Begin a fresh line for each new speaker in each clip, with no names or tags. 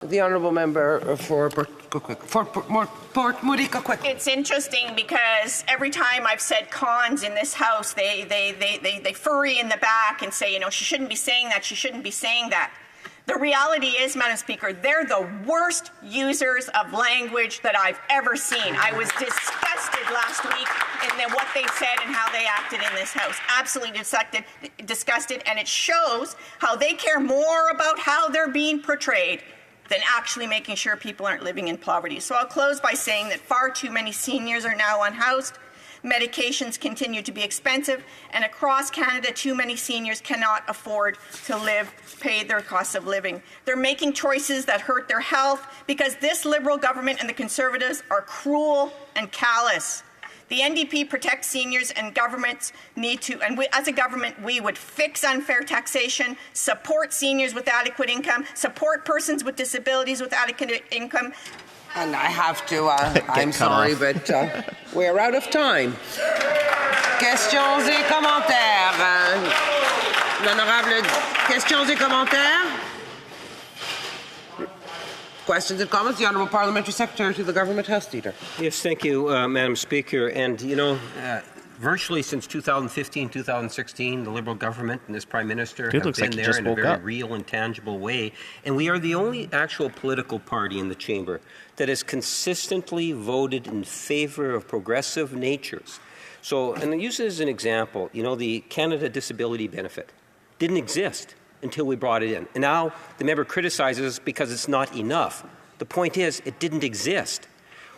The honourable member for Port Moody Coquitlam.
It's interesting because every time I've said cons in this House, they furry in the back and say, you know, she shouldn't be saying that, she shouldn't be saying that. The reality is, Madam Speaker, they're the worst users of language that I've ever seen. I was disgusted last week in what they said and how they acted in this House. Absolutely disgusted, and it shows how they care more about how they're being portrayed than actually making sure people aren't living in poverty. So I'll close by saying that far too many seniors are now unhoused. Medications continue to be expensive, and across Canada, too many seniors cannot afford to pay their cost of living. They're making choices that hurt their health because this Liberal government and the Conservatives are cruel and callous. The NDP protects seniors, and governments need to, and as a government, we would fix unfair taxation, support seniors with adequate income, support persons with disabilities with adequate income.
And I have to, I'm sorry, but we're out of time. Questions et commentaires. L'honorable, questions et commentaires? Questions and comments? The Honourable Parliamentary Secretary to the Government House Leader.
Yes, thank you, Madam Speaker. And, you know, virtually since 2015, 2016, the Liberal government and this Prime Minister have been there in a very real and tangible way. And we are the only actual political party in the chamber that has consistently voted in favour of progressive natures. So, and I use it as an example, you know, the Canada Disability Benefit didn't exist until we brought it in. And now the member criticizes us because it's not enough. The point is, it didn't exist.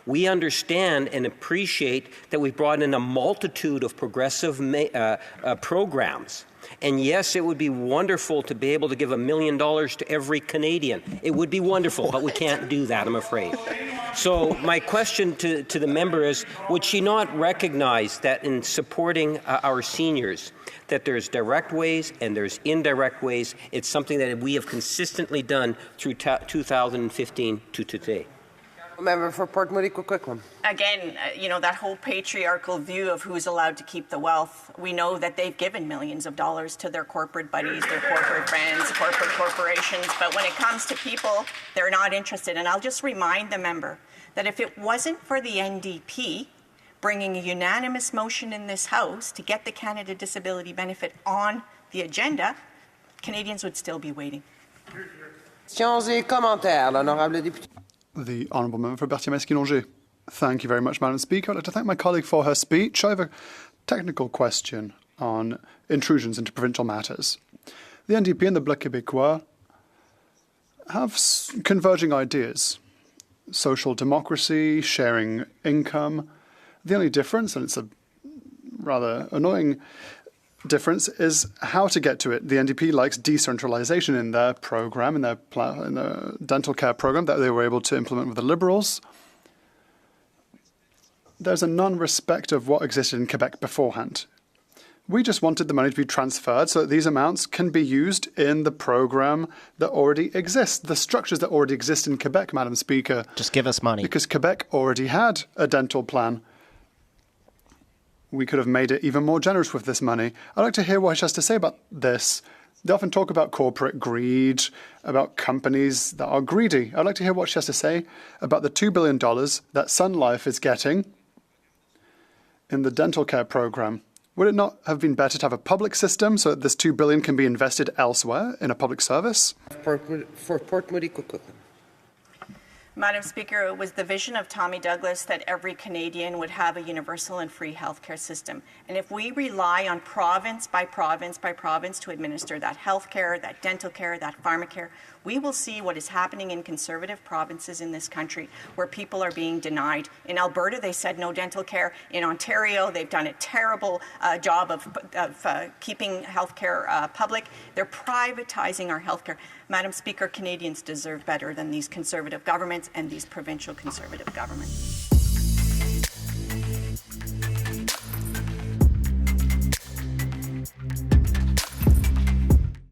We understand and appreciate that we've brought in a multitude of progressive programs. And yes, it would be wonderful to be able to give $1 million to every Canadian. It would be wonderful, but we can't do that, I'm afraid. So my question to the member is, would she not recognize that in supporting our seniors, that there's direct ways and there's indirect ways? It's something that we have consistently done through 2015 to today.
Member for Port Moody Coquitlam.
Again, you know, that whole patriarchal view of who's allowed to keep the wealth. We know that they've given millions of dollars to their corporate buddies, their corporate friends, corporate corporations, but when it comes to people, they're not interested. And I'll just remind the member that if it wasn't for the NDP bringing a unanimous motion in this House to get the Canada Disability Benefit on the agenda, Canadians would still be waiting.
Questions et commentaires. L'honorable député.
The Honourable Member for Berthier-Masquinongé. Thank you very much, Madam Speaker. I'd like to thank my colleague for her speech. I have a technical question on intrusions into provincial matters. The NDP and the Bloc Québécois have converging ideas. Social democracy, sharing income. The only difference, and it's a rather annoying difference, is how to get to it. The NDP likes decentralization in their program, in their dental care program that they were able to implement with the Liberals. There's a non-respect of what existed in Quebec beforehand. We just wanted the money to be transferred so that these amounts can be used in the program that already exists, the structures that already exist in Quebec, Madam Speaker.
Just give us money.
Because Quebec already had a dental plan. We could have made it even more generous with this money. I'd like to hear what she has to say about this. They often talk about corporate greed, about companies that are greedy. I'd like to hear what she has to say about the $2 billion that Sun Life is getting in the dental care program. Would it not have been better to have a public system so that this $2 billion can be invested elsewhere in a public service?
For Port Moody Coquitlam.
Madam Speaker, it was the vision of Tommy Douglas that every Canadian would have a universal and free healthcare system. And if we rely on province by province by province to administer that healthcare, that dental care, that pharmacare, we will see what is happening in Conservative provinces in this country where people are being denied. In Alberta, they said no dental care. In Ontario, they've done a terrible job of keeping healthcare public. They're privatizing our healthcare. Madam Speaker, Canadians deserve better than these Conservative governments and these provincial Conservative governments.